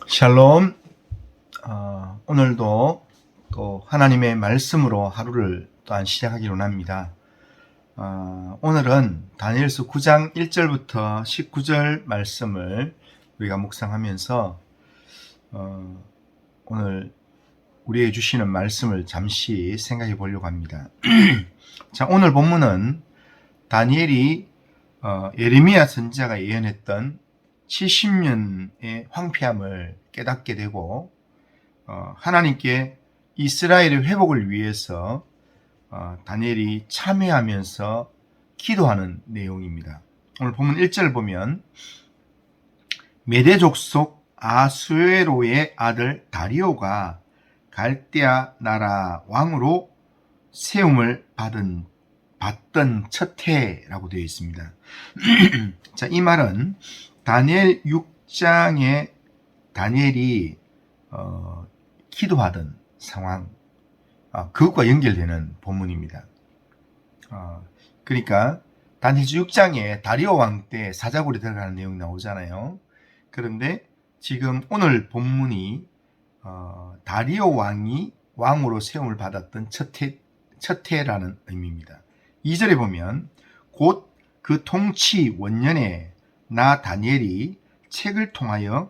샬롬. 오늘도 또 하나님의 말씀으로 하루를 또한 시작하기로 합니다. 오늘은 다니엘서 9장 1절부터 19절 말씀을 우리가 묵상하면서 오늘 우리에게 주시는 말씀을 잠시 생각해 보려고 합니다. 자, 오늘 본문은 다니엘이 예레미야 선지자가 예언했던 70년의 황폐함을 깨닫게 되고 하나님께 이스라엘의 회복을 위해서 다니엘이 참회하면서 기도하는 내용입니다. 오늘 본문 1절 보면 메대 족속 아수에로의 아들 다리오가 갈대아 나라 왕으로 세움을 받던 첫 해라고 되어 있습니다. 자, 이 말은 다니엘 6장에 다니엘이 기도하던 상황, 그것과 연결되는 본문입니다. 그러니까 다니엘 6장에 다리오 왕 때 사자굴에 들어가는 내용이 나오잖아요. 그런데 지금 오늘 본문이 다리오 왕이 왕으로 세움을 받았던 첫 해라는 의미입니다. 2절에 보면 곧 그 통치 원년에 나 다니엘이 책을 통하여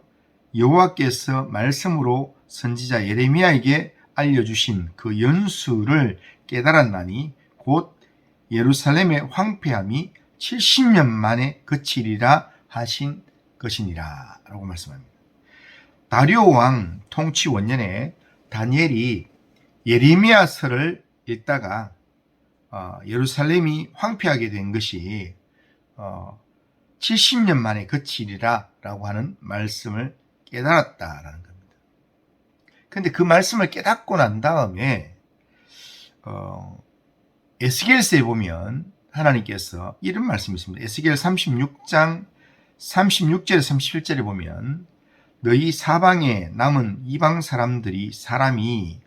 여호와께서 말씀으로 선지자 예레미야에게 알려주신 그 연수를 깨달았나니 곧 예루살렘의 황폐함이 70년 만에 그치리라 하신 것이니라 라고 말씀합니다. 다리오 왕 통치 원년에 다니엘이 예레미야서를 읽다가 예루살렘이 황폐하게 된 것이 70년 만에 그치리라 라고 하는 말씀을 깨달았다라는 겁니다. 그런데 그 말씀을 깨닫고 난 다음에 에스겔서에 보면 하나님께서 이런 말씀이 있습니다. 에스겔 36장 36절에 37절에 보면 너희 사방에 남은 이방 사람들이 사람이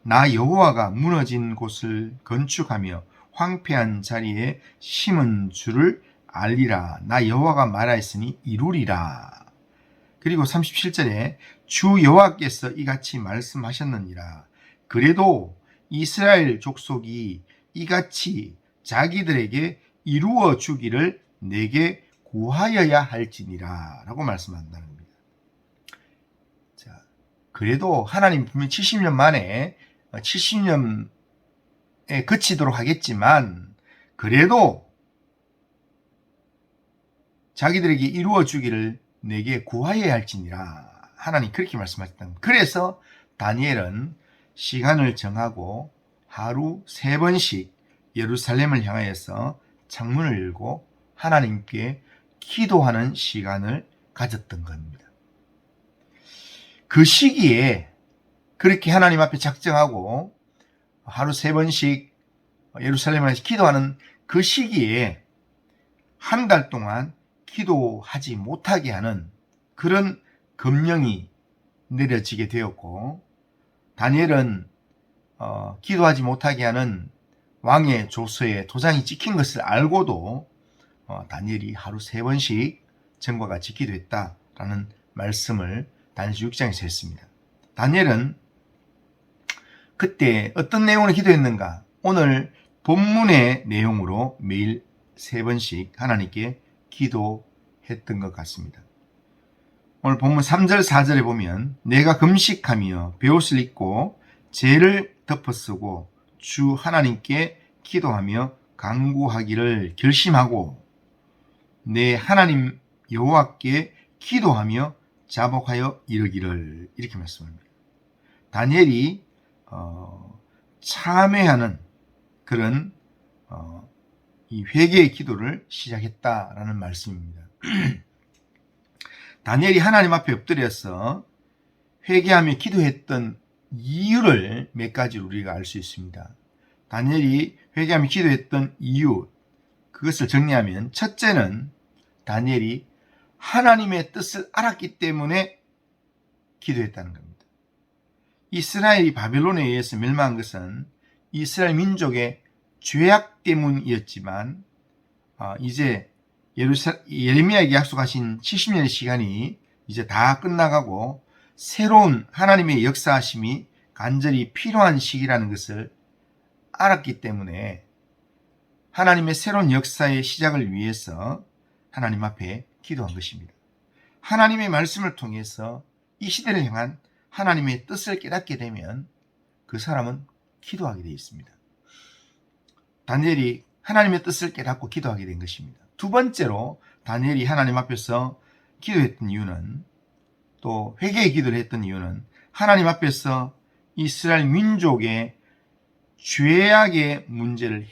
나 여호와가 무너진 곳을 건축하며 황폐한 자리에 심은 줄을 알리라. 나 여호와가 말하였으니 이루리라. 그리고 37절에 주 여호와께서 이같이 말씀하셨느니라. 그래도 이스라엘 족속이 이같이 자기들에게 이루어 주기를 내게 구하여야 할지니라 라고 말씀한다는 겁니다. 자, 그래도 하나님 분명히 70년 만에 70년에 그치도록 하겠지만 그래도 자기들에게 이루어 주기를 내게 구하여야 할지니라. 하나님 그렇게 말씀하셨다. 그래서 다니엘은 시간을 정하고 하루 3번씩 예루살렘을 향하여서 창문을 열고 하나님께 기도하는 시간을 가졌던 겁니다. 그 시기에 그렇게 하나님 앞에 작정하고 하루 3번씩 예루살렘에서 기도하는 그 시기에 한 달 동안 기도하지 못하게 하는 그런 금령이 내려지게 되었고 다니엘은 기도하지 못하게 하는 왕의 조서에 도장이 찍힌 것을 알고도 다니엘이 하루 3번씩 전과 같이 기도했다라는 말씀을 다니엘서 6장에서 했습니다. 다니엘은 그때 어떤 내용으로 기도했는가? 오늘 본문의 내용으로 매일 3번씩 하나님께 기도했던 것 같습니다. 오늘 본문 3절 4절에 보면 내가 금식하며 베옷을 입고 죄를 덮어쓰고 주 하나님께 기도하며 간구하기를 결심하고 내 하나님 여호와께 기도하며 자복하여 이르기를 이렇게 말씀합니다. 다니엘이 참회하는 그런 이 회개의 기도를 시작했다라는 말씀입니다. 다니엘이 하나님 앞에 엎드려서 회개하며 기도했던 이유를 몇 가지로 우리가 알 수 있습니다. 다니엘이 회개하며 기도했던 이유, 그것을 정리하면 첫째는 다니엘이 하나님의 뜻을 알았기 때문에 기도했다는 겁니다. 이스라엘이 바벨론에 의해서 멸망한 것은 이스라엘 민족의 죄악 때문이었지만 이제 예레미야에게 약속하신 70년의 시간이 이제 다 끝나가고 새로운 하나님의 역사하심이 간절히 필요한 시기라는 것을 알았기 때문에 하나님의 새로운 역사의 시작을 위해서 하나님 앞에 기도한 것입니다. 하나님의 말씀을 통해서 이 시대를 향한 하나님의 뜻을 깨닫게 되면 그 사람은 기도하게 되어 있습니다. 다니엘이 하나님의 뜻을 깨닫고 기도하게 된 것입니다. 두 번째로 다니엘이 하나님 앞에서 기도했던 이유는, 또 회개의 기도를 했던 이유는 하나님 앞에서 이스라엘 민족의 죄악의 문제를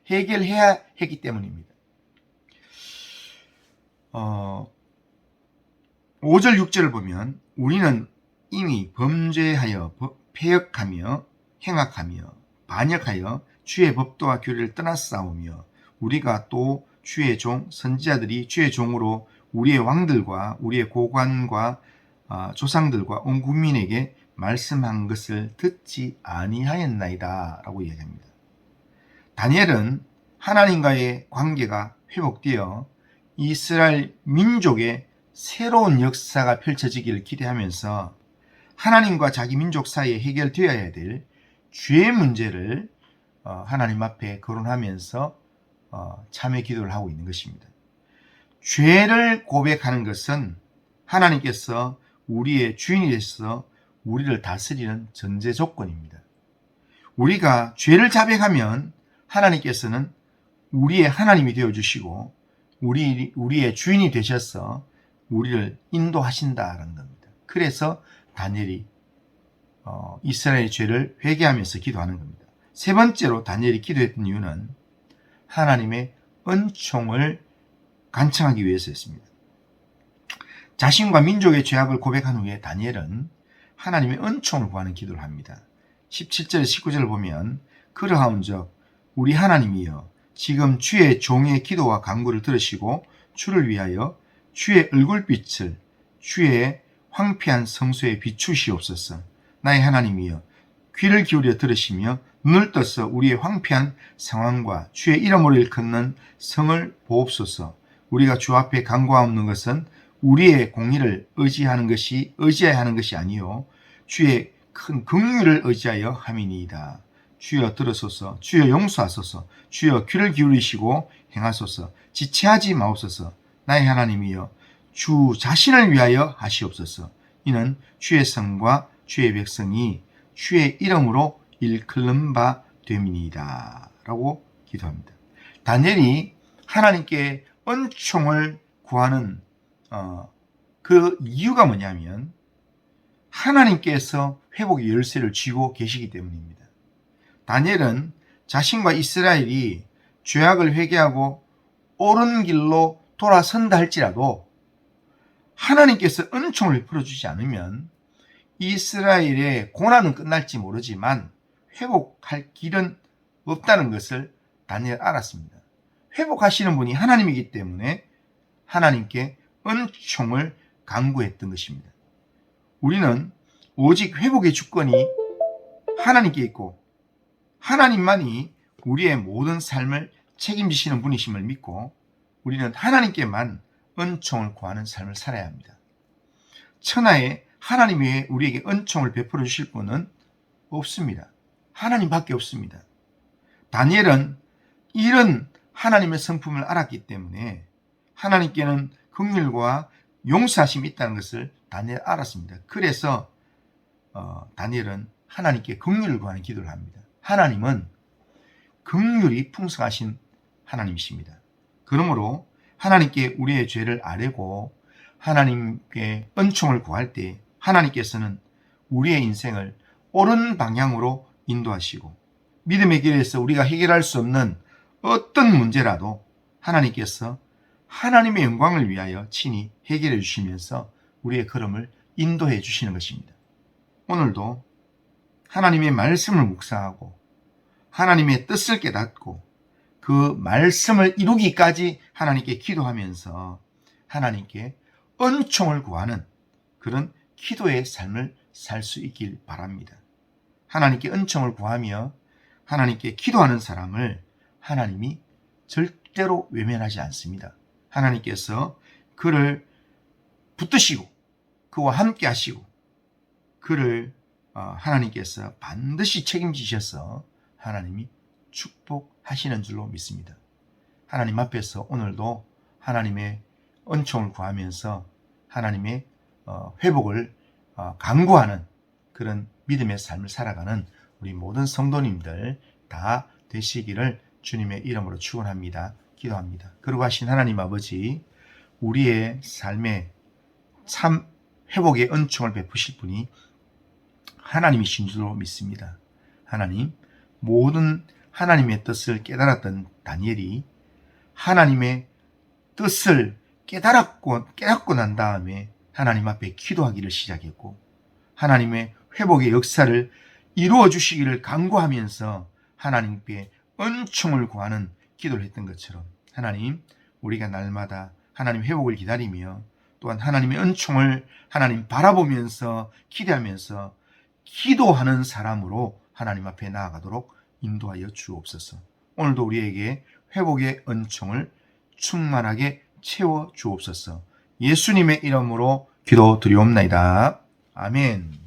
해결해야 했기 때문입니다. 5절 6절을 보면 우리는 이미 범죄하여 패역하며 행악하며 반역하여 주의 법도와 규례를 떠났사오며 우리가 또 주의 종 선지자들이 주의 종으로 우리의 왕들과 우리의 고관과 조상들과 온 국민에게 말씀한 것을 듣지 아니하였나이다 라고 이야기합니다. 다니엘은 하나님과의 관계가 회복되어 이스라엘 민족의 새로운 역사가 펼쳐지기를 기대하면서 하나님과 자기 민족 사이에 해결되어야 될 죄의 문제를 하나님 앞에 거론하면서 참회 기도를 하고 있는 것입니다. 죄를 고백하는 것은 하나님께서 우리의 주인이 되셔서 우리를 다스리는 전제 조건입니다. 우리가 죄를 자백하면 하나님께서는 우리의 하나님이 되어주시고 우리의 주인이 되셔서 우리를 인도하신다는 겁니다. 그래서 다니엘이 이스라엘의 죄를 회개하면서 기도하는 겁니다. 세 번째로 다니엘이 기도했던 이유는 하나님의 은총을 간청하기 위해서였습니다. 자신과 민족의 죄악을 고백한 후에 다니엘은 하나님의 은총을 구하는 기도를 합니다. 17절 19절을 보면 그러하온즉 우리 하나님이여 지금 주의 종의 기도와 간구를 들으시고 주를 위하여 주의 얼굴빛을 주의 황폐한 성소에 비추시옵소서. 나의 하나님이여 귀를 기울여 들으시며 눈을 떠서 우리의 황폐한 상황과 주의 이름으로 일컫는 성을 보옵소서. 우리가 주 앞에 간구하옵는 것은 우리의 공의를 의지해야 하는 것이 아니요 주의 큰 긍휼을 의지하여 함이니이다. 주여 들으소서. 주여 용서하소서. 주여 귀를 기울이시고 행하소서. 지체하지 마옵소서. 나의 하나님이여 주 자신을 위하여 하시옵소서. 이는 주의 성과 주의 백성이 주의 이름으로 일컬는 바 됨이니이다 라고 기도합니다. 다니엘이 하나님께 은총을 구하는 그 이유가 뭐냐면 하나님께서 회복의 열쇠를 쥐고 계시기 때문입니다. 다니엘은 자신과 이스라엘이 죄악을 회개하고 옳은 길로 돌아선다 할지라도 하나님께서 은총을 베풀어 주지 않으면 이스라엘의 고난은 끝날지 모르지만 회복할 길은 없다는 것을 다니엘 알았습니다. 회복하시는 분이 하나님이기 때문에 하나님께 은총을 간구했던 것입니다. 우리는 오직 회복의 주권이 하나님께 있고 하나님만이 우리의 모든 삶을 책임지시는 분이심을 믿고 우리는 하나님께만 은총을 구하는 삶을 살아야 합니다. 천하에 하나님 외에 우리에게 은총을 베풀어 주실 분은 없습니다. 하나님밖에 없습니다. 다니엘은 이런 하나님의 성품을 알았기 때문에 하나님께는 긍휼과 용서하심이 있다는 것을 다니엘 알았습니다. 그래서 다니엘은 하나님께 긍휼을 구하는 기도를 합니다. 하나님은 긍휼이 풍성하신 하나님이십니다. 그러므로 하나님께 우리의 죄를 아뢰고 하나님께 은총을 구할 때 하나님께서는 우리의 인생을 옳은 방향으로 인도하시고 믿음의 길에서 우리가 해결할 수 없는 어떤 문제라도 하나님께서 하나님의 영광을 위하여 친히 해결해 주시면서 우리의 걸음을 인도해 주시는 것입니다. 오늘도 하나님의 말씀을 묵상하고 하나님의 뜻을 깨닫고 그 말씀을 이루기까지 하나님께 기도하면서 하나님께 은총을 구하는 그런 기도의 삶을 살 수 있길 바랍니다. 하나님께 은총을 구하며 하나님께 기도하는 사람을 하나님이 절대로 외면하지 않습니다. 하나님께서 그를 붙드시고 그와 함께 하시고 그를 하나님께서 반드시 책임지셔서 하나님이 축복하시는 줄로 믿습니다. 하나님 앞에서 오늘도 하나님의 은총을 구하면서 하나님의 회복을 간구하는 그런 믿음의 삶을 살아가는 우리 모든 성도님들 다 되시기를 주님의 이름으로 축원합니다. 기도합니다. 그러고 하신 하나님 아버지, 우리의 삶에 참 회복의 은총을 베푸실 분이 하나님이신 줄로 믿습니다. 하나님, 모든 하나님의 뜻을 깨달았던 다니엘이 하나님의 뜻을 깨닫고 난 다음에 하나님 앞에 기도하기를 시작했고 하나님의 회복의 역사를 이루어 주시기를 간구하면서 하나님께 은총을 구하는 기도를 했던 것처럼 하나님, 우리가 날마다 하나님 회복을 기다리며 또한 하나님의 은총을 하나님 바라보면서 기대하면서 기도하는 사람으로 하나님 앞에 나아가도록 인도하여 주옵소서. 오늘도 우리에게 회복의 은총을 충만하게 채워 주옵소서. 예수님의 이름으로 기도드리옵나이다. 아멘.